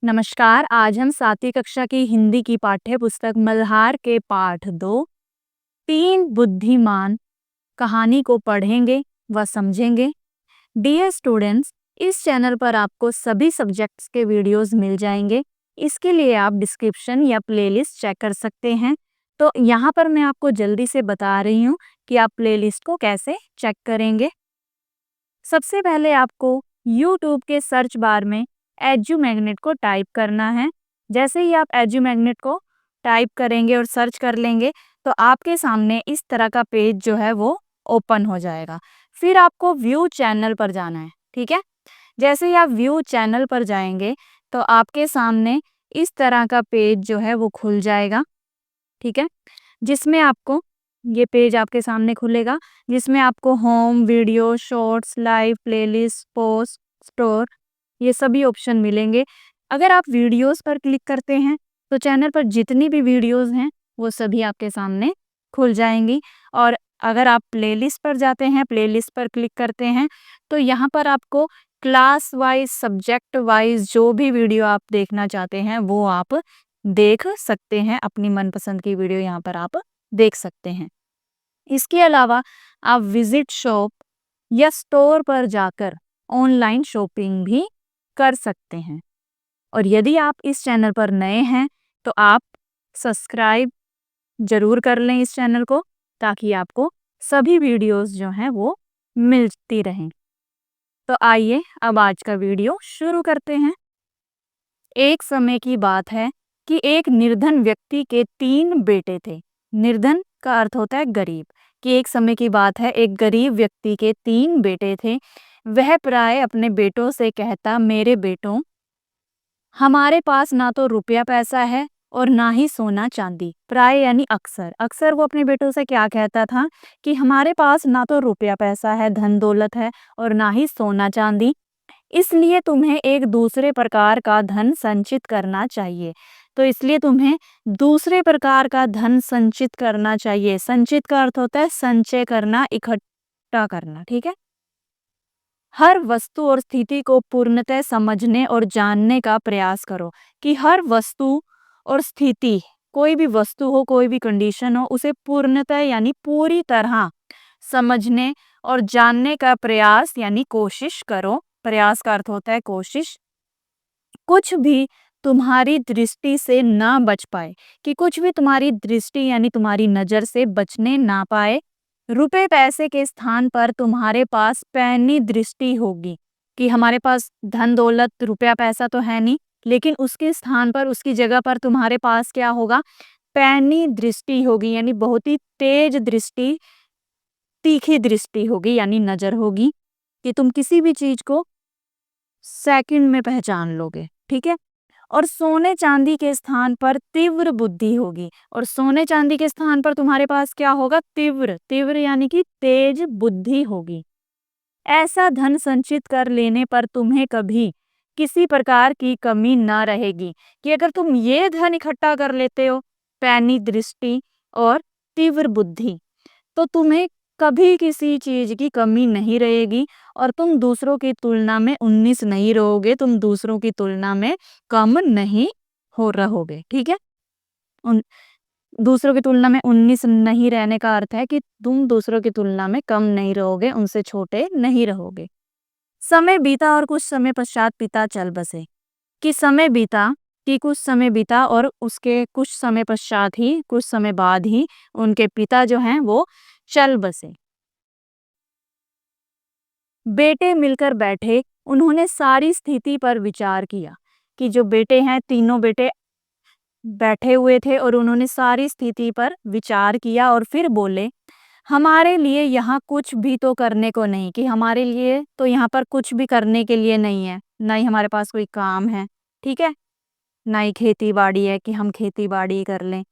नमस्कार। आज हम 7वीं कक्षा की हिंदी की पाठ्य पुस्तक मल्हार के पाठ 2 तीन बुद्धिमान कहानी को पढ़ेंगे व समझेंगे। डियर स्टूडेंट्स, इस चैनल पर आपको सभी सब्जेक्ट्स के वीडियोस मिल जाएंगे। इसके लिए आप डिस्क्रिप्शन या प्लेलिस्ट चेक कर सकते हैं। तो यहाँ पर मैं आपको जल्दी से बता रही हूँ कि आप प्लेलिस्ट को कैसे चेक करेंगे। सबसे पहले आपको YouTube के सर्च बार में एजू मैग्नेट को टाइप करना है। जैसे ही आप एजू मैग्नेट को टाइप करेंगे और सर्च कर लेंगे तो आपके सामने इस तरह का पेज जो है वो ओपन हो जाएगा। फिर आपको व्यू चैनल पर जाना है, ठीक है। जैसे ही आप व्यू चैनल पर जाएंगे तो आपके सामने इस तरह का पेज जो है वो खुल जाएगा, ठीक है। जिसमें आपको ये पेज आपके सामने खुलेगा, जिसमें आपको home, video, shorts, live, playlist, post, store ये सभी ऑप्शन मिलेंगे। अगर आप वीडियोस पर क्लिक करते हैं तो चैनल पर जितनी भी वीडियोस हैं वो सभी आपके सामने खुल जाएंगी। और अगर आप प्लेलिस्ट पर जाते हैं, प्लेलिस्ट पर क्लिक करते हैं तो यहाँ पर आपको क्लास वाइज, सब्जेक्ट वाइज जो भी वीडियो आप देखना चाहते हैं वो आप देख सकते हैं। अपनी मनपसंद की वीडियो यहाँ पर आप देख सकते हैं। इसके अलावा आप विजिट शॉप या स्टोर पर जाकर ऑनलाइन शॉपिंग भी कर सकते हैं। और यदि आप इस चैनल पर नए हैं तो आप सब्सक्राइब जरूर कर लें इस चैनल को, ताकि आपको सभी वीडियोस जो हैं वो मिलती रहें। तो आइए अब आज का वीडियो शुरू करते हैं। एक समय की बात है कि एक निर्धन व्यक्ति के 3 बेटे थे। निर्धन का अर्थ होता है गरीब। कि एक समय की बात है, एक गरीब व्यक्ति के 3 बेटे थे। वह प्राय अपने बेटों से कहता, मेरे बेटों, हमारे पास ना तो रुपया पैसा है और ना ही सोना चांदी। प्राय यानी अक्सर अक्सर वो अपने बेटों से क्या कहता था कि हमारे पास ना तो रुपया पैसा है, धन दौलत है, और ना ही सोना चांदी। इसलिए तुम्हें एक दूसरे प्रकार का धन संचित करना चाहिए। तो इसलिए तुम्हें दूसरे प्रकार का धन संचित करना चाहिए। संचित का अर्थ होता है संचय करना, इकट्ठा करना, ठीक है। हर वस्तु और स्थिति को पूर्णतः समझने और जानने का प्रयास करो। कि हर वस्तु और स्थिति, कोई भी वस्तु हो, कोई भी कंडीशन हो, उसे पूर्णतः यानी पूरी तरह समझने और जानने का प्रयास यानी कोशिश करो। प्रयास का अर्थ होता है कोशिश। कुछ भी तुम्हारी दृष्टि से ना बच पाए, कि कुछ भी तुम्हारी दृष्टि यानी तुम्हारी नजर से बचने ना पाए। रुपए पैसे के स्थान पर तुम्हारे पास पैनी दृष्टि होगी। कि हमारे पास धन दौलत रुपया पैसा तो है नहीं, लेकिन उसके स्थान पर, उसकी जगह पर तुम्हारे पास क्या होगा, पैनी दृष्टि होगी। यानी बहुत ही तेज दृष्टि, तीखी दृष्टि होगी, यानी नजर होगी कि तुम किसी भी चीज को सेकंड में पहचान लोगे, ठीक है। और सोने चांदी के स्थान पर तीव्र बुद्धि होगी। और सोने चांदी के स्थान पर तुम्हारे पास क्या होगा, तीव्र, तीव्र यानी कि तेज बुद्धि होगी। ऐसा धन संचित कर लेने पर तुम्हें कभी किसी प्रकार की कमी ना रहेगी। कि अगर तुम ये धन इकट्ठा कर लेते हो, पैनी दृष्टि और तीव्र बुद्धि, तो तुम्हें कभी किसी चीज की कमी नहीं रहेगी। और तुम दूसरों की तुलना में 19 नहीं रहोगे, तुम दूसरों की तुलना में कम नहीं हो रहोगे, ठीक है। उन दूसरों की तुलना में 19 नहीं रहने का अर्थ है कि तुम दूसरों की तुलना में कम नहीं रहोगे, उनसे छोटे नहीं रहोगे। समय बीता और कुछ समय पश्चात पिता चल बसे। कि समय बीता, कि कुछ समय बीता और उसके कुछ समय पश्चात ही, कुछ समय बाद ही उनके पिता जो हैं वो चल बसे। बेटे मिलकर बैठे, उन्होंने सारी स्थिति पर विचार किया। कि जो बेटे हैं, तीनों बेटे बैठे हुए थे और उन्होंने सारी स्थिति पर विचार किया और फिर बोले, हमारे लिए यहाँ कुछ भी तो करने को नहीं। कि हमारे लिए तो यहाँ पर कुछ भी करने के लिए नहीं है, ना ही हमारे पास कोई काम है, ठीक है, ना ही खेती बाड़ी है कि हम खेती बाड़ी कर लें।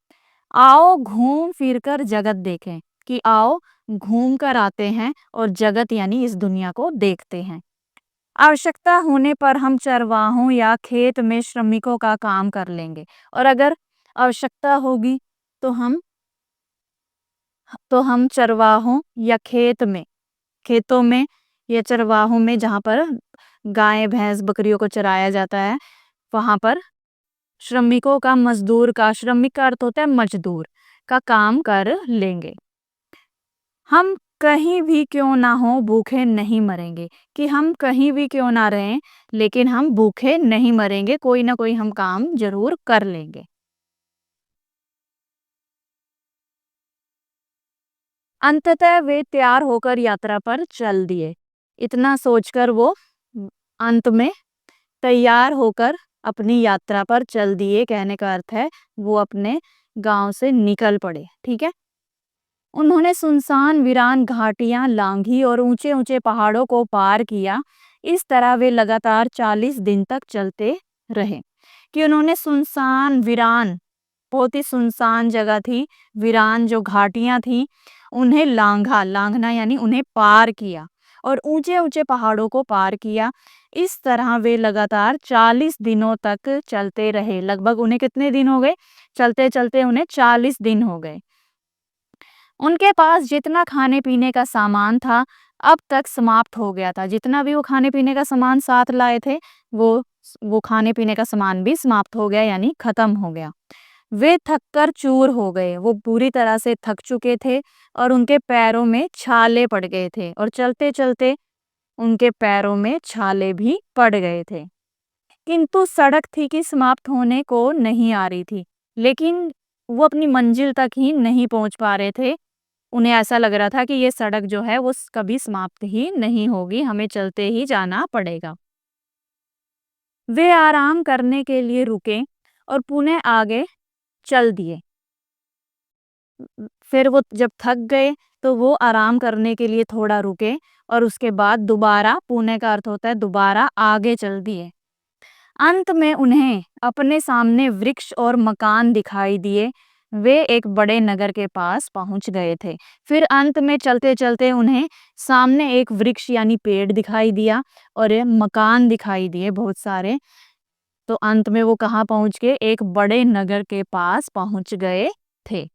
आओ घूम फिर कर जगत देखें। कि आओ घूम कर आते हैं और जगत यानी इस दुनिया को देखते हैं। आवश्यकता होने पर हम चरवाहों या खेत में श्रमिकों का काम कर लेंगे। और अगर आवश्यकता होगी तो हम चरवाहों या खेतों में या चरवाहों में, जहाँ पर गाय भैंस बकरियों को चराया जाता है, वहां पर श्रमिकों का, मजदूर का, श्रमिक का अर्थ होता है मजदूर का, काम कर लेंगे। हम कहीं भी क्यों ना हो भूखे नहीं मरेंगे, कि हम कहीं भी क्यों ना रहें लेकिन हम भूखे नहीं मरेंगे, कोई ना कोई हम काम जरूर कर लेंगे। अंततः वे तैयार होकर यात्रा पर चल दिए। इतना सोचकर वो अंत में तैयार होकर अपनी यात्रा पर चल दिए, कहने का अर्थ है वो अपने गांव से निकल पड़े। ठीक है। उन्होंने सुनसान वीरान घाटियां लांघी और ऊंचे ऊंचे पहाड़ों को पार किया। इस तरह वे लगातार 40 दिन तक चलते रहे। कि उन्होंने सुनसान वीरान, बहुत ही सुनसान जगह थी, वीरान जो घाटियां थी उन्हें लांघा, लांघना यानी उन्हें पार किया, और ऊंचे ऊंचे पहाड़ों को पार किया। इस तरह वे लगातार 40 दिनों तक चलते रहे। लगभग उन्हें कितने दिन हो गए? चलते चलते उन्हें 40 दिन हो गए। उनके पास जितना खाने पीने का सामान था अब तक समाप्त हो गया था। जितना भी वो खाने पीने का सामान साथ लाए थे वो खाने पीने का सामान भी समाप्त हो गया, यानी खत्म हो गया। वे थककर चूर हो गए, वो पूरी तरह से थक चुके थे और उनके पैरों में छाले पड़ गए थे, और चलते चलते उनके पैरों में छाले भी पड़ गए थे। किंतु सड़क थी कि समाप्त होने को नहीं आ रही थी, लेकिन वो अपनी मंजिल तक ही नहीं पहुंच पा रहे थे। उन्हें ऐसा लग रहा था कि ये सड़क जो है वो कभी समाप्त ही नहीं होगी, हमें चलते ही जाना पड़ेगा। वे आराम करने के लिए रुके और पुनः आगे चल दिए। फिर वो जब थक गए तो वो आराम करने के लिए थोड़ा रुके और उसके बाद दोबारा, पुनः का अर्थ होता है दोबारा, आगे चल दिए। अंत में उन्हें अपने सामने वृक्ष और मकान दिखाई दिए। वे एक बड़े नगर के पास पहुंच गए थे। फिर अंत में चलते चलते उन्हें सामने एक वृक्ष यानी पेड़ दिखाई दिया और ये मकान दिखाई दिए बहुत सारे। तो अंत में वो कहाँ पहुंच गए? एक बड़े नगर के पास पहुंच गए थे।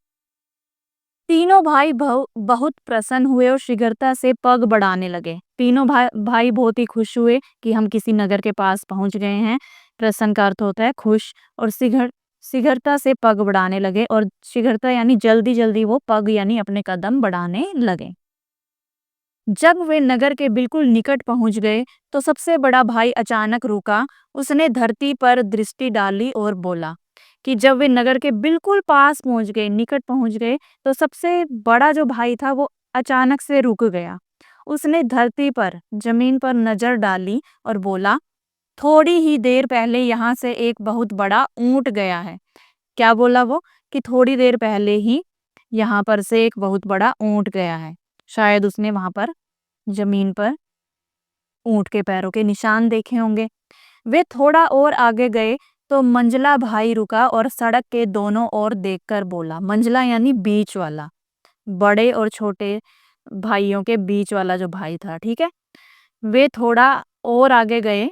तीनों भाई बहुत प्रसन्न हुए और शीघ्रता से पग बढ़ाने लगे। तीनों भाई बहुत ही खुश हुए कि हम किसी नगर के पास पहुंच गए हैं। प्रसन्न का अर्थ होता है खुश, और शीघ्रता से पग बढ़ाने लगे, और शीघ्रता यानी जल्दी जल्दी वो पग यानी अपने कदम बढ़ाने लगे। जब वे नगर के बिल्कुल निकट पहुंच गए तो सबसे बड़ा भाई अचानक रुका। उसने धरती पर दृष्टि डाली और बोला कि जब वे नगर के बिल्कुल पास पहुंच गए, निकट पहुंच गए, तो सबसे बड़ा जो भाई था वो अचानक से रुक गया। उसने धरती पर, जमीन पर नजर डाली और बोला, थोड़ी ही देर पहले यहाँ से एक बहुत बड़ा ऊंट गया है। क्या बोला वो? कि थोड़ी देर पहले ही यहाँ पर से एक बहुत बड़ा ऊंट गया है। शायद उसने वहां पर जमीन पर ऊंट के पैरों के निशान देखे होंगे। वे थोड़ा और आगे गए तो मंझला भाई रुका और सड़क के दोनों ओर देखकर बोला। मंझला यानी बीच वाला, बड़े और छोटे भाइयों के बीच वाला जो भाई था। ठीक है। वे थोड़ा और आगे गए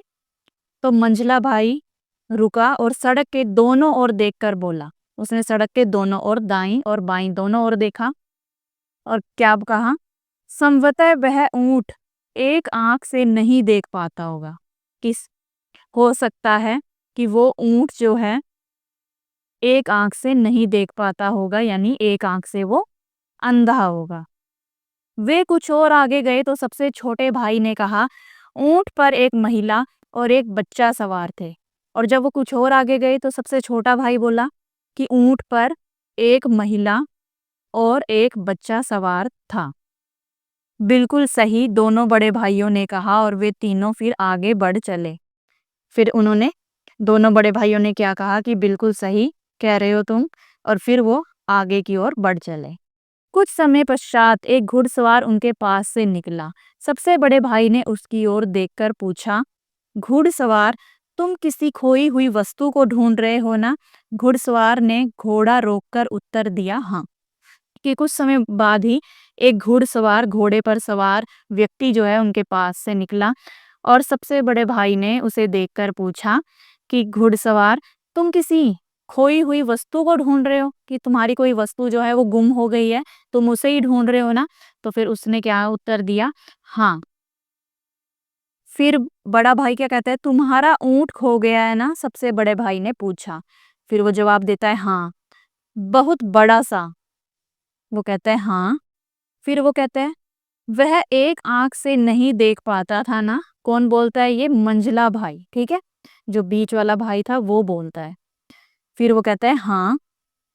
तो मंझला भाई रुका और सड़क के दोनों ओर देखकर बोला। उसने सड़क के दोनों ओर, दाईं और बाईं दोनों ओर देखा और क्या कहा? संभवतः वह ऊंट एक आंख से नहीं देख पाता होगा। किस हो सकता है कि वो ऊंट जो है एक आंख से नहीं देख पाता होगा, यानी एक आंख से वो अंधा होगा। वे कुछ और आगे गए तो सबसे छोटे भाई ने कहा, ऊंट पर एक महिला और एक बच्चा सवार थे। और जब वो कुछ और आगे गए तो सबसे छोटा भाई बोला कि ऊंट पर एक महिला और एक बच्चा सवार था। बिल्कुल सही, दोनों बड़े भाइयों ने कहा, और वे तीनों फिर आगे बढ़ चले। फिर उन्होंने, दोनों बड़े भाइयों ने क्या कहा कि बिल्कुल सही कह रहे हो तुम, और फिर वो आगे की ओर बढ़ चले। कुछ समय पश्चात एक घुड़सवार उनके पास से निकला। सबसे बड़े भाई ने उसकी ओर देखकर पूछा, घुड़सवार, तुम किसी खोई हुई वस्तु को ढूंढ रहे हो ना? घुड़सवार ने घोड़ा रोककर उत्तर दिया, हाँ। कि कुछ समय बाद ही एक घुड़सवार, घोड़े पर सवार व्यक्ति जो है उनके पास से निकला, और सबसे बड़े भाई ने उसे देखकर पूछा कि घुड़सवार, तुम किसी खोई हुई वस्तु को ढूंढ रहे हो, कि तुम्हारी कोई वस्तु जो है वो गुम हो गई है, तुम उसे ही ढूंढ रहे हो ना? तो फिर उसने क्या उत्तर दिया? हाँ। फिर बड़ा भाई क्या कहता है, तुम्हारा ऊँट खो गया है ना? सबसे बड़े भाई ने पूछा। फिर वो जवाब देता है, हाँ, बहुत बड़ा-सा। वो कहता है, हाँ। फिर वो कहता है, वह एक आँख से नहीं देख पाता था ना? कौन बोलता है ये? मंझला भाई, ठीक है? जो बीच वाला भाई था वो बोलता है। फिर वो कहता है, हाँ।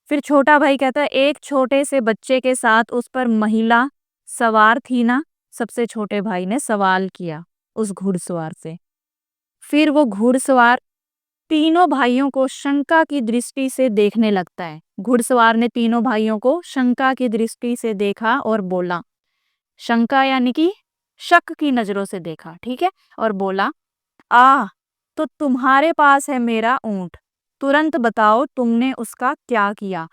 फिर छोटा भाई कहता है, एक छोटे से बच्चे के साथ उस पर महिला सवार थी ना? सबसे छोटे भाई ने सवाल किया उस घुड़सवार से। फिर वो घुड़सवार तीनों भाइयों को शंका की दृष्टि से देखने लगता है। घुड़सवार ने तीनों भाइयों को शंका की दृष्टि से देखा और बोला, शंका यानी कि शक की नजरों से देखा, ठीक है? और बोला, तो तुम्हारे पास है मेरा ऊंट, तुरंत बताओ तुमने उसका क्या किया?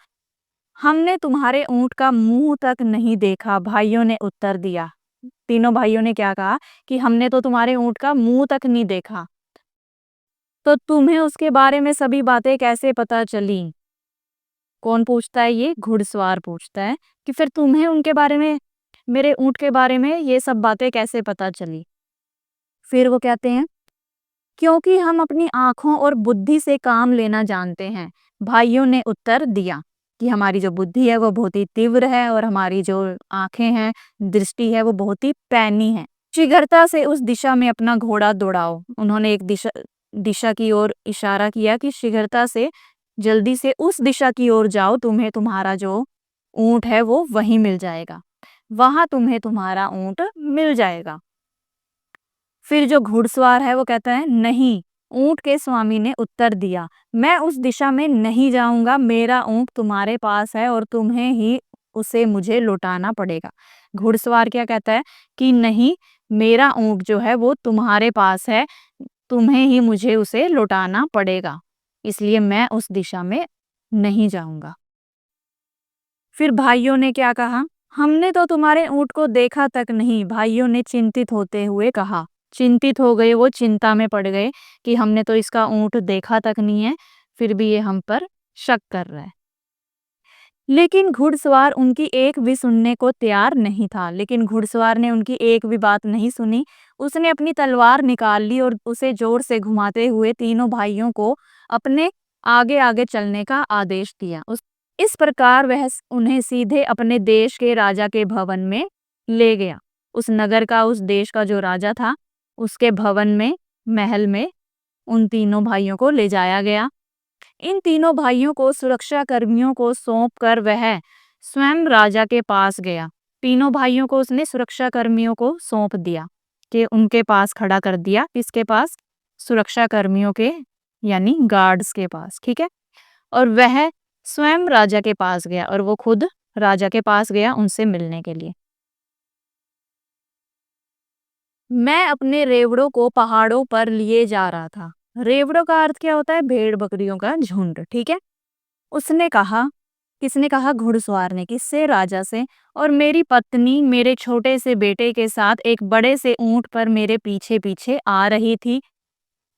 हमने तुम्हारे ऊंट का मुंह तक नहीं देखा, भाइयों ने उत्तर दिया। तीनों भाइयों ने क्या कहा कि हमने तो तुम्हारे ऊंट का मुंह तक नहीं देखा, तो तुम्हें उसके बारे में सभी बातें कैसे पता चली? कौन पूछता है ये? घुड़सवार पूछता है कि फिर तुम्हें उनके बारे में, मेरे ऊंट के बारे में ये सब बातें कैसे पता चली? फिर वो कहते हैं, क्योंकि हम अपनी आँखों और बुद्धि से काम लेना जानते हैं। भाइयों ने उत्तर दिया कि हमारी जो बुद्धि है वो बहुत ही तीव्र है और हमारी जो आँखें हैं, दृष्टि है वो बहुत ही पैनी है। शीघ्रता से उस दिशा में अपना घोड़ा दौड़ाओ। उन्होंने एक दिशा दिशा की ओर इशारा किया कि शीघ्रता से, जल्दी से उस दिशा की ओर जाओ, तुम्हें तुम्हारा जो ऊँट है वो वहीं मिल जाएगा। वहाँ तुम्हें तुम्हारा ऊँट मिल जाएगा। फिर जो घुड़सवार है वो कहता है, नहीं। ऊंट के स्वामी ने उत्तर दिया, मैं उस दिशा में नहीं जाऊंगा, मेरा ऊंट तुम्हारे पास है और तुम्हें ही उसे मुझे लौटाना पड़ेगा। घुड़सवार क्या कहता है कि नहीं, मेरा ऊंट जो है वो तुम्हारे पास है, तुम्हें ही मुझे उसे लौटाना पड़ेगा, इसलिए मैं उस दिशा में नहीं जाऊंगा। फिर भाइयों ने क्या कहा, हमने तो तुम्हारे ऊंट को देखा तक नहीं, भाइयों ने चिंतित होते हुए कहा। चिंतित हो गए, वो चिंता में पड़ गए कि हमने तो इसका ऊंट देखा तक नहीं है, फिर भी ये हम पर शक कर रहा है। लेकिन घुड़सवार उनकी एक भी सुनने को तैयार नहीं था। लेकिन घुड़सवार ने उनकी एक भी बात नहीं सुनी। उसने अपनी तलवार निकाल ली और उसे जोर से घुमाते हुए तीनों भाइयों को अपने आगे आगे चलने का आदेश दिया। इस प्रकार वह उन्हें सीधे अपने देश के राजा के भवन में ले गया। उस नगर का, उस देश का जो राजा था, उसके भवन में, महल में उन तीनों भाइयों को ले जाया गया। इन तीनों भाइयों को सुरक्षा कर्मियों को सौंपकर वह स्वयं राजा के पास गया। तीनों भाइयों को उसने सुरक्षा कर्मियों को सौंप दिया, कि उनके पास खड़ा कर दिया। किसके पास? सुरक्षा कर्मियों के, यानी गार्ड्स के पास, ठीक है? और वह स्वयं राजा के पास गया और वो खुद राजा के पास गया उनसे मिलने के लिए। मैं अपने रेवड़ों को पहाड़ों पर लिए जा रहा था। रेवड़ों का अर्थ क्या होता है? भेड़ बकरियों का झुंड, ठीक है? उसने कहा, किसने कहा? घुड़सवार ने। किससे? राजा से। और मेरी पत्नी मेरे छोटे से बेटे के साथ एक बड़े से ऊंट पर मेरे पीछे पीछे आ रही थी।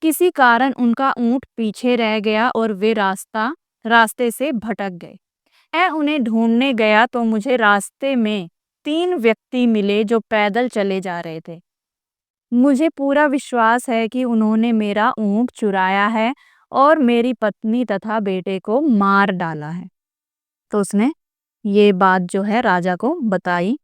किसी कारण उनका ऊंट पीछे रह गया और वे रास्ते से भटक गए। मैं उन्हें ढूंढने गया तो मुझे रास्ते में 3 व्यक्ति मिले जो पैदल चले जा रहे थे। मुझे पूरा विश्वास है कि उन्होंने मेरा ऊंट चुराया है और मेरी पत्नी तथा बेटे को मार डाला है। तो उसने ये बात जो है राजा को बताई।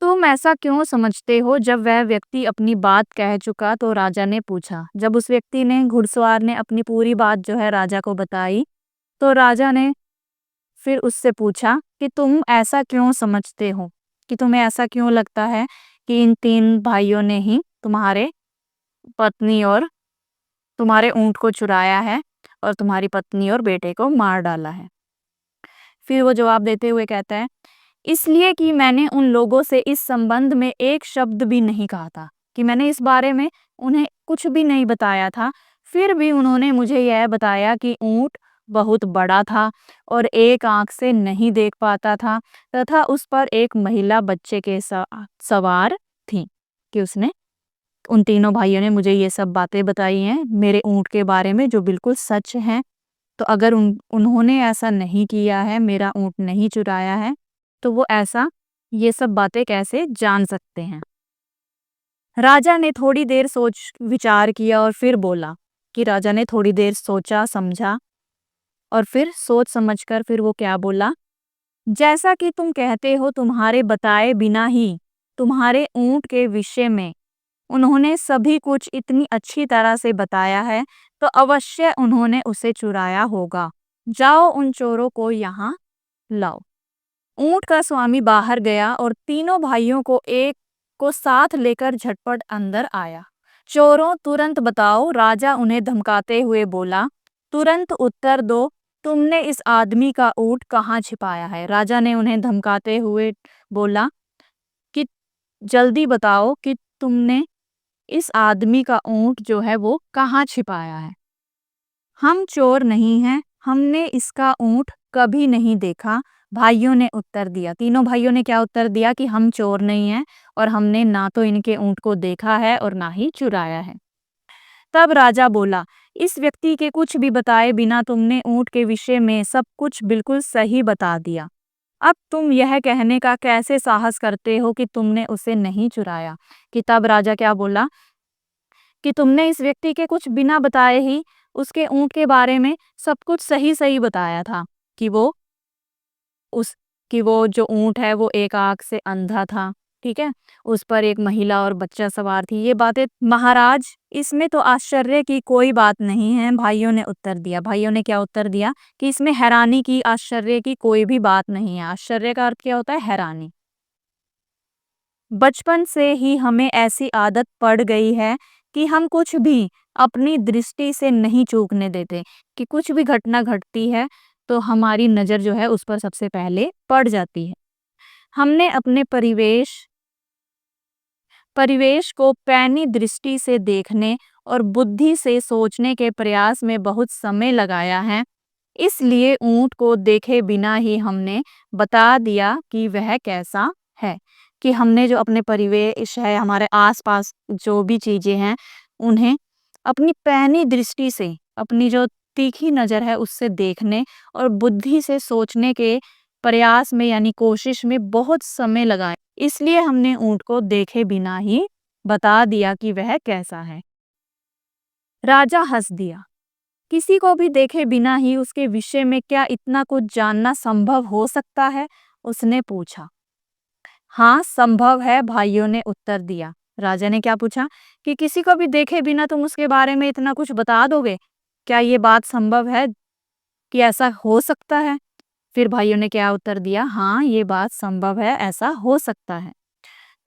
तुम ऐसा क्यों समझते हो? जब वह व्यक्ति अपनी बात कह चुका तो राजा ने पूछा। जब उस व्यक्ति ने, घुड़सवार ने, अपनी पूरी बात जो है राजा को बताई, तो राजा ने फिर उससे पूछा कि तुम ऐसा क्यों समझते हो, कि तुम्हें ऐसा क्यों लगता है कि इन 3 भाइयों ने ही तुम्हारे पत्नी और तुम्हारे ऊंट को चुराया है और तुम्हारी पत्नी और बेटे को मार डाला है? फिर वो जवाब देते हुए कहता है, इसलिए कि मैंने उन लोगों से इस संबंध में एक शब्द भी नहीं कहा था, कि मैंने इस बारे में उन्हें कुछ भी नहीं बताया था। फिर भी उन्होंने मुझे यह बताया कि ऊंट बहुत बड़ा था और एक आंख से नहीं देख पाता था तथा उस पर एक महिला बच्चे के सवार थी। कि उसने, उन तीनों भाइयों ने मुझे ये सब बातें बताई हैं मेरे ऊंट के बारे में जो बिल्कुल सच हैं। तो अगर उन्होंने ऐसा नहीं किया है, मेरा ऊंट नहीं चुराया है, तो वो ऐसा ये सब बातें कैसे जान सकते हैं? राजा ने थोड़ी देर सोच विचार किया और फिर बोला कि राजा ने थोड़ी देर सोचा समझा और फिर सोच समझकर फिर वो क्या बोला, जैसा कि तुम कहते हो तुम्हारे बताए बिना ही तुम्हारे ऊंट के विषय में उन्होंने सभी कुछ इतनी अच्छी तरह से बताया है, तो अवश्य उन्होंने उसे चुराया होगा। जाओ उन चोरों को यहाँ लाओ। ऊंट का स्वामी बाहर गया और तीनों भाइयों को एक को साथ लेकर झटपट अंदर आया। चोरों तुरंत बताओ, राजा उन्हें धमकाते हुए बोला। तुरंत उत्तर दो, तुमने इस आदमी का ऊंट कहाँ छिपाया है? राजा ने उन्हें धमकाते हुए बोला कि जल्दी बताओ कि तुमने इस आदमी का ऊंट जो है वो कहाँ छिपाया है। हम चोर नहीं हैं, हमने इसका ऊंट कभी नहीं देखा, भाइयों ने उत्तर दिया। तीनों भाइयों ने क्या उत्तर दिया कि हम चोर नहीं हैं और हमने ना तो इनके ऊंट को देखा है और ना ही चुराया है। तब राजा बोला, इस व्यक्ति के कुछ भी बताए बिना तुमने ऊंट के विषय में सब कुछ बिल्कुल सही बता दिया। अब तुम यह कहने का कैसे साहस करते हो कि तुमने उसे नहीं चुराया? कि तब राजा क्या बोला कि तुमने इस व्यक्ति के कुछ बिना बताए ही उसके ऊँट के बारे में सब कुछ सही-सही बताया था कि उस वो जो ऊँट है वो एक आँख से अंधा था, ठीक है? उस पर एक महिला और बच्चा सवार थी। ये बातें महाराज, इसमें तो आश्चर्य की कोई बात नहीं है, भाइयों ने उत्तर दिया। भाइयों ने क्या उत्तर दिया कि इसमें हैरानी की, आश्चर्य की कोई भी बात नहीं है। आश्चर्य का अर्थ क्या होता है? हैरानी। बचपन से ही हमें ऐसी आदत पड़ गई है कि हम कुछ भी अपनी दृष्टि से नहीं चूकने देते, कि कुछ भी घटना घटती है तो हमारी नज़र जो है उस पर सबसे पहले पड़ जाती है। हमने अपने परिवेश को पैनी दृष्टि से देखने और बुद्धि से सोचने के प्रयास में बहुत समय लगाया है। इसलिए ऊंट को देखे बिना ही हमने बता दिया कि वह कैसा है। कि हमने जो अपने परिवेश है, हमारे आसपास जो भी चीजें हैं, उन्हें अपनी पैनी दृष्टि से, अपनी जो तीखी नजर है उससे देखने और बुद्धि से सोचने के प्रयास में यानी कोशिश में बहुत समय लगाया। इसलिए हमने ऊंट को देखे बिना ही बता दिया कि वह कैसा है। राजा हंस दिया। किसी को भी देखे बिना ही उसके विषय में क्या इतना कुछ जानना संभव हो सकता है? उसने पूछा। हाँ, संभव है, भाइयों ने उत्तर दिया। राजा ने क्या पूछा कि किसी को भी देखे बिना तुम उसके बारे में इतना कुछ बता दोगे? क्या ये बात संभव है कि ऐसा हो सकता है? फिर भाइयों ने क्या उत्तर दिया? हाँ, ये बात संभव है, ऐसा हो सकता है।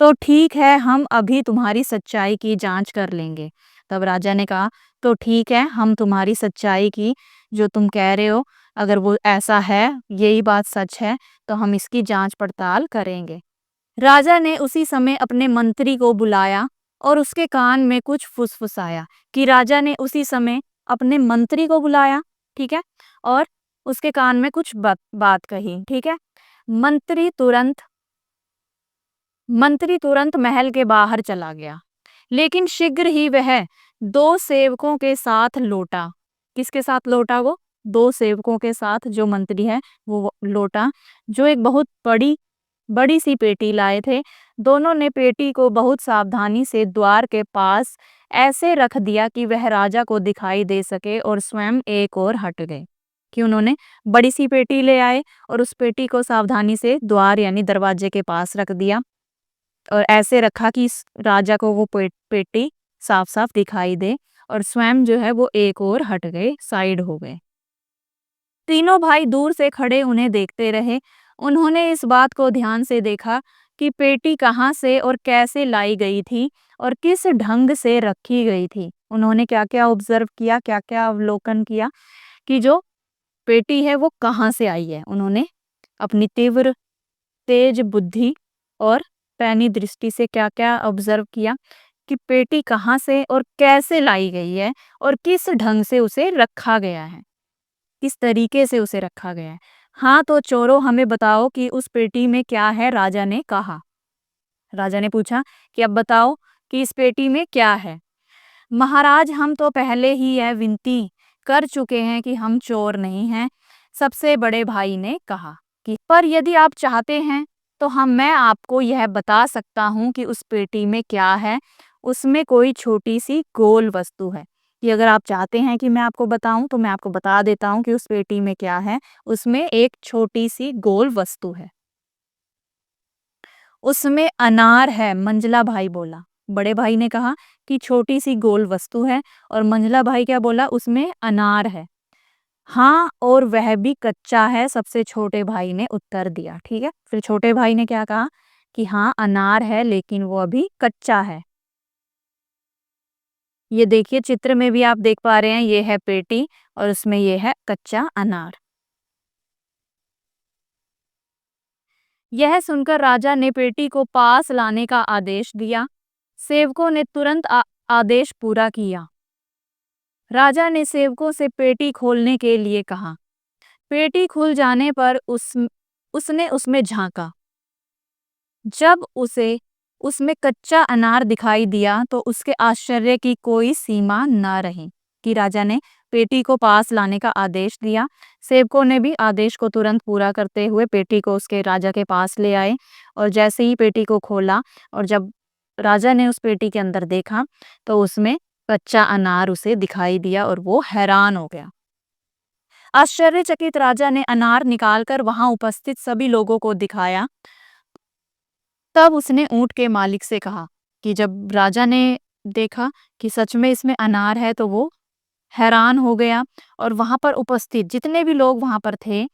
तो ठीक है, हम अभी तुम्हारी सच्चाई की जांच कर लेंगे। तब राजा ने कहा, तो ठीक है, हम तुम्हारी सच्चाई की, जो तुम कह रहे हो, अगर वो ऐसा है, यही बात सच है, तो हम इसकी जांच पड़ताल करेंगे। राजा ने उसी समय अपने मंत्री को बुलाया और उसके कान में कुछ फुसफुसाया। कि राजा ने उसी समय अपने मंत्री को बुलाया, ठीक है, और उसके कान में कुछ बात बात कही, ठीक है। मंत्री तुरंत मंत्री तुरंत महल के बाहर चला गया, लेकिन शीघ्र ही वह दो सेवकों के साथ लौटा। किसके साथ लौटा वो? दो सेवकों के साथ, जो मंत्री है वो लौटा, जो एक बहुत बड़ी बड़ी सी पेटी लाए थे। दोनों ने पेटी को बहुत सावधानी से द्वार के पास ऐसे रख दिया कि वह राजा को दिखाई दे सके और स्वयं एक ओर हट गए। कि उन्होंने बड़ी सी पेटी ले आए और उस पेटी को सावधानी से द्वार यानी दरवाजे के पास रख दिया और ऐसे रखा कि इस राजा को वो पेटी साफ साफ दिखाई दे और स्वयं जो है वो एक ओर हट गए, साइड हो गए। तीनों भाई दूर से खड़े उन्हें देखते रहे। उन्होंने इस बात को ध्यान से देखा कि पेटी कहाँ से और कैसे लाई गई थी और किस ढंग से रखी गई थी। उन्होंने क्या-क्या ऑब्जर्व किया, क्या-क्या अवलोकन किया कि जो पेटी है वो कहाँ से आई है। उन्होंने अपनी तीव्र तेज बुद्धि और पैनी दृष्टि से क्या-क्या ऑब्जर्व किया कि पेटी कहाँ से और कैसे लाई गई है और किस ढंग से उसे रखा गया है, किस तरीके से उसे रखा गया है। हाँ, तो चोरों हमें बताओ कि उस पेटी में क्या है? राजा ने कहा। राजा ने पूछा कि अब बताओ कि इस पेटी में क्या है? महाराज, हम तो पहले ही यह विनती कर चुके हैं कि हम चोर नहीं हैं, सबसे बड़े भाई ने कहा। कि पर यदि आप चाहते हैं तो मैं आपको यह बता सकता हूँ कि उस पेटी में क्या है। उसमें कोई छोटी सी गोल वस्तु है। कि अगर आप चाहते हैं कि मैं आपको बताऊं तो मैं आपको बता देता हूं कि उस पेटी में क्या है। उसमें एक छोटी सी गोल वस्तु है। उसमें अनार है, मंझला भाई बोला। बड़े भाई ने कहा कि छोटी सी गोल वस्तु है, और मंझला भाई क्या बोला, उसमें अनार है। हाँ, और वह भी कच्चा है, सबसे छोटे भाई ने उत्तर दिया। ठीक है, फिर छोटे भाई ने क्या कहा कि हाँ अनार है लेकिन वो अभी कच्चा है। ये देखिए चित्र में भी आप देख पा रहे हैं, ये है पेटी और उसमें ये है कच्चा अनार। यह सुनकर राजा ने पेटी को पास लाने का आदेश दिया। सेवकों ने तुरंत आदेश पूरा किया। राजा ने सेवकों से पेटी खोलने के लिए कहा। पेटी खुल जाने पर उसने उसमें झांका। जब उसे उसमें कच्चा अनार दिखाई दिया तो उसके आश्चर्य की कोई सीमा न रही। कि राजा ने पेटी को पास लाने का आदेश दिया। सेवकों ने भी आदेश को तुरंत पूरा करते हुए पेटी को उसके राजा के पास ले आए, और जैसे ही पेटी को खोला और जब राजा ने उस पेटी के अंदर देखा तो उसमें कच्चा अनार उसे दिखाई दिया और वो हैरान हो गया। आश्चर्यचकित राजा ने अनार निकालकर वहां उपस्थित सभी लोगों को दिखाया। तब उसने ऊंट के मालिक से कहा कि जब राजा ने देखा कि सच में इसमें अनार है तो वो हैरान हो गया, और वहां पर उपस्थित जितने भी लोग वहां पर थे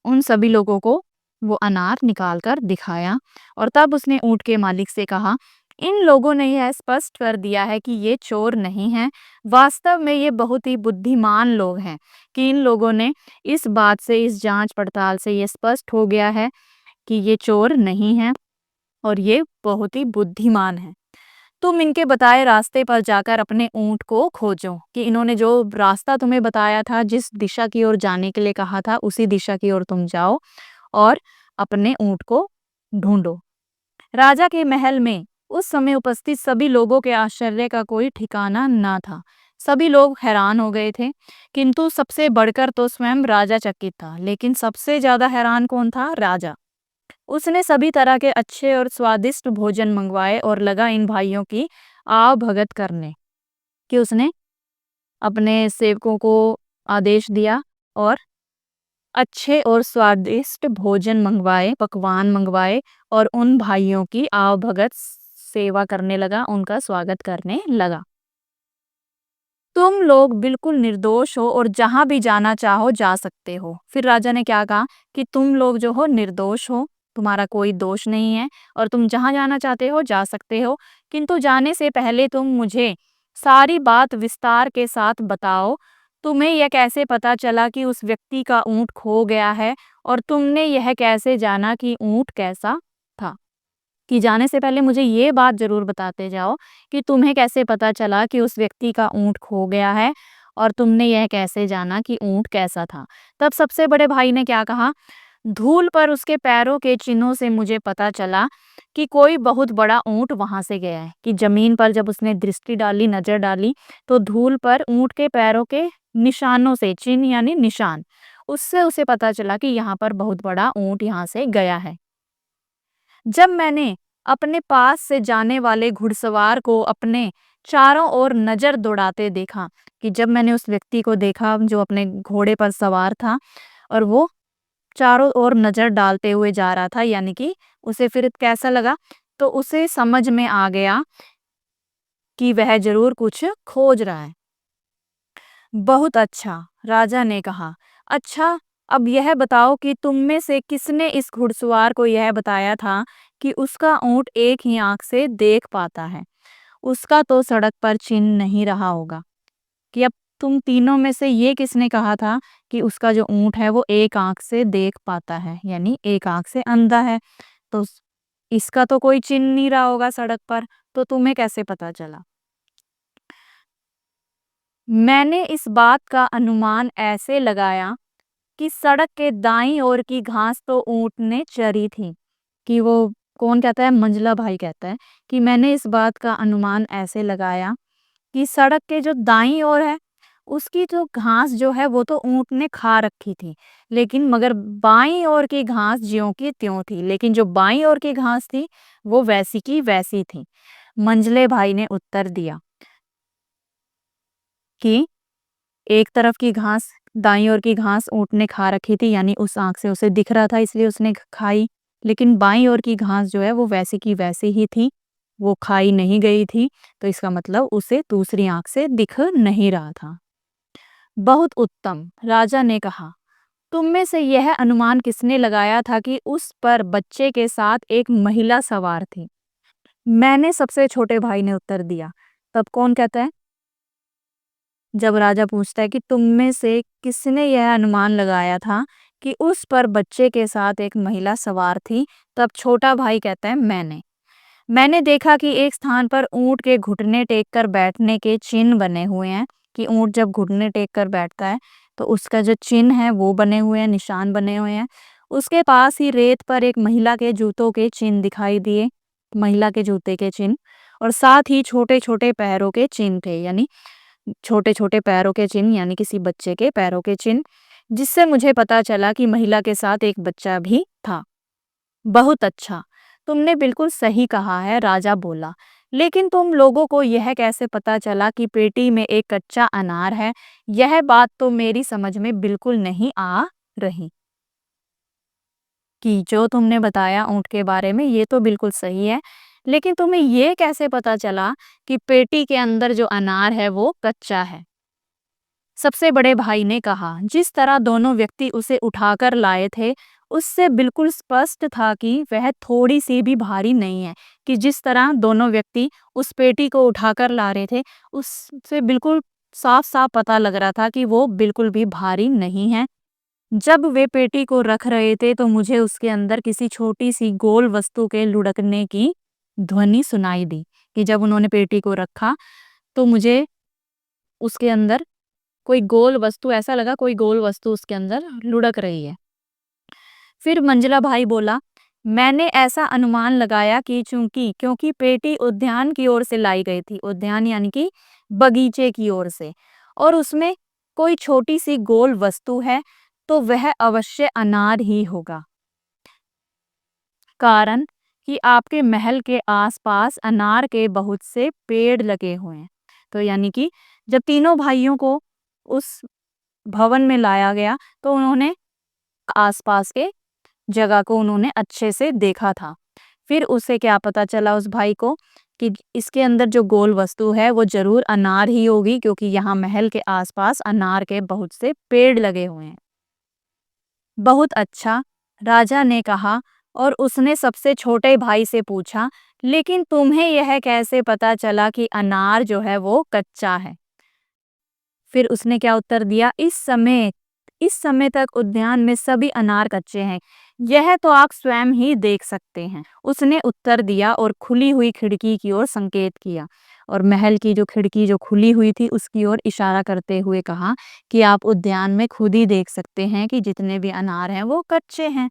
उन सभी लोगों को वो अनार निकाल कर दिखाया। और तब उसने ऊंट के मालिक से कहा, इन लोगों ने यह स्पष्ट कर दिया है कि ये चोर नहीं हैं। वास्तव में ये बहुत ही बुद्धिमान लोग हैं। कि इन लोगों ने इस बात से, इस जांच पड़ताल से ये स्पष्ट हो गया है कि ये चोर नहीं हैं और ये बहुत ही बुद्धिमान हैं। तुम इनके बताए रास्ते पर जाकर अपने ऊंट को खोजो। कि इन्होंने जो रास्ता तुम्हें बताया था, जिस दिशा की ओर जाने के लिए कहा था, उसी दिशा की ओर तुम जाओ और अपने ऊंट को ढूंढो। राजा के महल में उस समय उपस्थित सभी लोगों के आश्चर्य का कोई ठिकाना न था। सभी लोग हैरान हो गए थे, किंतु सबसे बढ़कर तो स्वयं राजा चकित था। लेकिन सबसे ज्यादा हैरान कौन था? राजा। उसने सभी तरह के अच्छे और स्वादिष्ट भोजन मंगवाए और लगा इन भाइयों की आव भगत करने। कि उसने अपने सेवकों को आदेश दिया और अच्छे और स्वादिष्ट भोजन मंगवाए, पकवान मंगवाए, और उन भाइयों की आव भगत सेवा करने लगा, उनका स्वागत करने लगा। तुम लोग बिल्कुल निर्दोष हो और जहां भी जाना चाहो जा सकते हो। फिर राजा ने क्या कहा कि तुम लोग जो हो निर्दोष हो, तुम्हारा कोई दोष नहीं है और तुम जहां जाना चाहते हो जा सकते हो, किंतु जाने से पहले तुम मुझे सारी बात विस्तार के साथ बताओ। तुम्हें यह कैसे पता चला कि उस व्यक्ति का ऊंट खो गया है, और तुमने यह कैसे जाना कि ऊंट कैसा था? कि जाने से पहले मुझे ये बात ज़रूर बताते जाओ कि तुम्हें कैसे पता चला कि उस व्यक्ति का ऊँट खो गया है, और तुमने यह कैसे जाना कि ऊँट कैसा था? तब सबसे बड़े भाई ने क्या कहा, धूल पर उसके पैरों के चिन्हों से मुझे पता चला कि कोई बहुत बड़ा ऊँट वहाँ से गया है। कि ज़मीन पर जब उसने दृष्टि डाली, नज़र डाली, तो धूल पर ऊँट के पैरों के निशानों से, चिन्ह यानी निशान, उससे उसे पता चला कि यहाँ पर बहुत बड़ा ऊँट यहाँ से गया है। जब मैंने अपने पास से जाने वाले घुड़सवार को अपने चारों ओर नजर दौड़ाते देखा। कि जब मैंने उस व्यक्ति को देखा जो अपने घोड़े पर सवार था और वो चारों ओर नजर डालते हुए जा रहा था, यानी कि उसे फिर कैसा लगा, तो उसे समझ में आ गया कि वह जरूर कुछ खोज रहा है। बहुत अच्छा, राजा ने कहा। अच्छा, अब यह बताओ कि तुम में से किसने इस घुड़सवार को यह बताया था कि उसका ऊंट एक ही आंख से देख पाता है? उसका तो सड़क पर चिन्ह नहीं रहा होगा। कि अब तुम तीनों में से ये किसने कहा था कि उसका जो ऊंट है वो एक आंख से देख पाता है, यानी एक आंख से अंधा है? तो इसका तो कोई चिन्ह नहीं रहा होगा सड़क पर, तो तुम्हें कैसे पता चला? मैंने इस बात का अनुमान ऐसे लगाया कि सड़क के दाईं ओर की घास तो ऊंट ने चरी थी। कि वो कौन कहता है? मंझला भाई कहता है कि मैंने इस बात का अनुमान ऐसे लगाया कि सड़क के जो दाईं ओर है उसकी जो घास जो है वो तो ऊंट ने खा रखी थी, लेकिन मगर बाईं ओर की घास ज्यों की त्यों थी। लेकिन जो बाईं ओर की घास थी वो वैसी की वैसी थी। मंझले भाई ने उत्तर दिया कि एक तरफ की घास, दाईं ओर की घास ऊँट ने खा रखी थी, यानी उस आँख से उसे दिख रहा था इसलिए उसने खाई। लेकिन बाईं ओर की घास जो है वो वैसी की वैसी ही थी, वो खाई नहीं गई थी, तो इसका मतलब उसे दूसरी आँख से दिख नहीं रहा था। बहुत उत्तम, राजा ने कहा। तुम में से यह अनुमान किसने लगाया था कि उस पर बच्चे के साथ एक महिला सवार थी? मैंने, सबसे छोटे भाई ने उत्तर दिया। तब कौन कहता है? जब राजा पूछता है कि तुम में से किसने यह अनुमान लगाया था कि उस पर बच्चे के साथ एक महिला सवार थी, तब छोटा भाई कहता है मैंने देखा कि एक स्थान पर ऊंट के घुटने टेक कर बैठने के चिन्ह बने हुए हैं, कि ऊंट जब घुटने टेक कर बैठता है तो उसका जो चिन्ह है वो बने हुए हैं, निशान बने हुए हैं। उसके पास ही रेत पर एक महिला के जूतों के चिन्ह दिखाई दिए, महिला के जूते के चिन्ह, और साथ ही छोटे छोटे पैरों के चिन्ह थे, यानी छोटे छोटे पैरों के चिन्ह, यानी किसी बच्चे के पैरों के चिन्ह, जिससे मुझे पता चला कि महिला के साथ एक बच्चा भी था। बहुत अच्छा, तुमने बिल्कुल सही कहा है, राजा बोला। लेकिन तुम लोगों को यह कैसे पता चला कि पेटी में एक कच्चा अनार है? यह बात तो मेरी समझ में बिल्कुल नहीं आ रही। कि जो तुमने बताया ऊँट के बारे में ये तो बिल्कुल सही है, लेकिन तुम्हें ये कैसे पता चला कि पेटी के अंदर जो अनार है वो कच्चा है? सबसे बड़े भाई ने कहा, जिस तरह दोनों व्यक्ति उसे उठाकर लाए थे, उससे बिल्कुल स्पष्ट था कि वह थोड़ी सी भी भारी नहीं है। कि जिस तरह दोनों व्यक्ति उस पेटी को उठाकर ला रहे थे, उससे बिल्कुल साफ साफ पता लग रहा था कि वो बिल्कुल भी भारी नहीं है। जब वे पेटी को रख रहे थे तो मुझे उसके अंदर किसी छोटी सी गोल वस्तु के लुढ़कने की ध्वनि सुनाई दी। कि जब उन्होंने पेटी को रखा तो मुझे उसके अंदर कोई गोल वस्तु, ऐसा लगा कोई गोल वस्तु उसके अंदर लुढ़क रही है। फिर मंझला भाई बोला, मैंने ऐसा अनुमान लगाया कि क्योंकि पेटी उद्यान की ओर से लाई गई थी, उद्यान यानी कि बगीचे की ओर से, और उसमें कोई छोटी सी गोल वस्तु है, तो वह अवश्य अनार ही होगा। कारण कि आपके महल के आसपास अनार के बहुत से पेड़ लगे हुए हैं। तो यानी कि जब तीनों भाइयों को उस भवन में लाया गया तो उन्होंने आसपास के जगह को उन्होंने अच्छे से देखा था। फिर उसे क्या पता चला उस भाई को कि इसके अंदर जो गोल वस्तु है वो जरूर अनार ही होगी, क्योंकि यहाँ महल के आसपास अनार के बहुत से पेड़ लगे हुए हैं। बहुत अच्छा, राजा ने कहा, और उसने सबसे छोटे भाई से पूछा, लेकिन तुम्हें यह कैसे पता चला कि अनार जो है वो कच्चा है? फिर उसने क्या उत्तर दिया, इस समय तक उद्यान में सभी अनार कच्चे हैं, यह तो आप स्वयं ही देख सकते हैं। उसने उत्तर दिया और खुली हुई खिड़की की ओर संकेत किया, और महल की जो खिड़की जो खुली हुई थी उसकी ओर इशारा करते हुए कहा कि आप उद्यान में खुद ही देख सकते हैं कि जितने भी अनार हैं वो कच्चे हैं।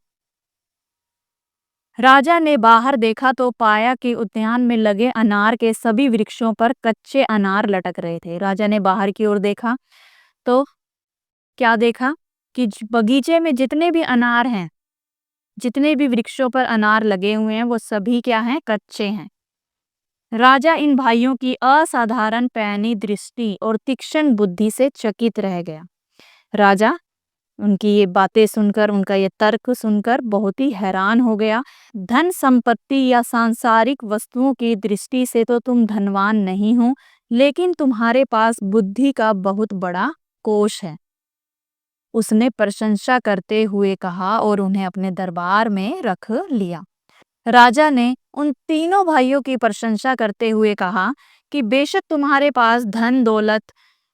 राजा ने बाहर देखा तो पाया कि उद्यान में लगे अनार के सभी वृक्षों पर कच्चे अनार लटक रहे थे। राजा ने बाहर की ओर देखा तो क्या देखा कि बगीचे में जितने भी अनार हैं, जितने भी वृक्षों पर अनार लगे हुए हैं वो सभी क्या हैं, कच्चे हैं। राजा इन भाइयों की असाधारण पैनी दृष्टि और तीक्ष्ण बुद्धि से चकित रह गया। राजा उनकी ये बातें सुनकर, उनका ये तर्क सुनकर बहुत ही हैरान हो गया। धन संपत्ति या सांसारिक वस्तुओं की दृष्टि से तो तुम धनवान नहीं हो, लेकिन तुम्हारे पास बुद्धि का बहुत बड़ा कोष है। उसने प्रशंसा करते हुए कहा और उन्हें अपने दरबार में रख लिया। राजा ने उन तीनों भाइयों की प्रशंसा करते हुए कहा कि बेशक तुम्हारे पास धन दौलत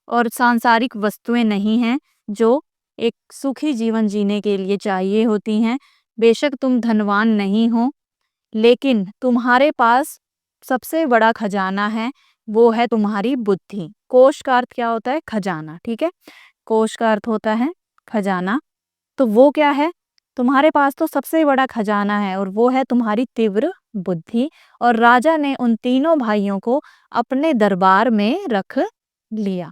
और सांसारिक वस्तुएं नहीं हैं जो एक सुखी जीवन जीने के लिए चाहिए होती हैं। बेशक तुम धनवान नहीं हो, लेकिन तुम्हारे पास सबसे बड़ा खजाना है, वो है तुम्हारी बुद्धि। कोष का अर्थ क्या होता है? खजाना, ठीक है। कोष का अर्थ होता है खजाना। तो वो क्या है? तुम्हारे पास तो सबसे बड़ा खजाना है और वो है तुम्हारी तीव्र बुद्धि। और राजा ने उन तीनों भाइयों को अपने दरबार में रख लिया।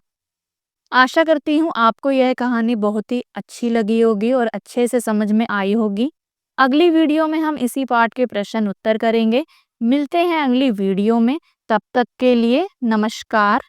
आशा करती हूँ आपको यह कहानी बहुत ही अच्छी लगी होगी और अच्छे से समझ में आई होगी। अगली वीडियो में हम इसी पाठ के प्रश्न उत्तर करेंगे। मिलते हैं अगली वीडियो में। तब तक के लिए नमस्कार।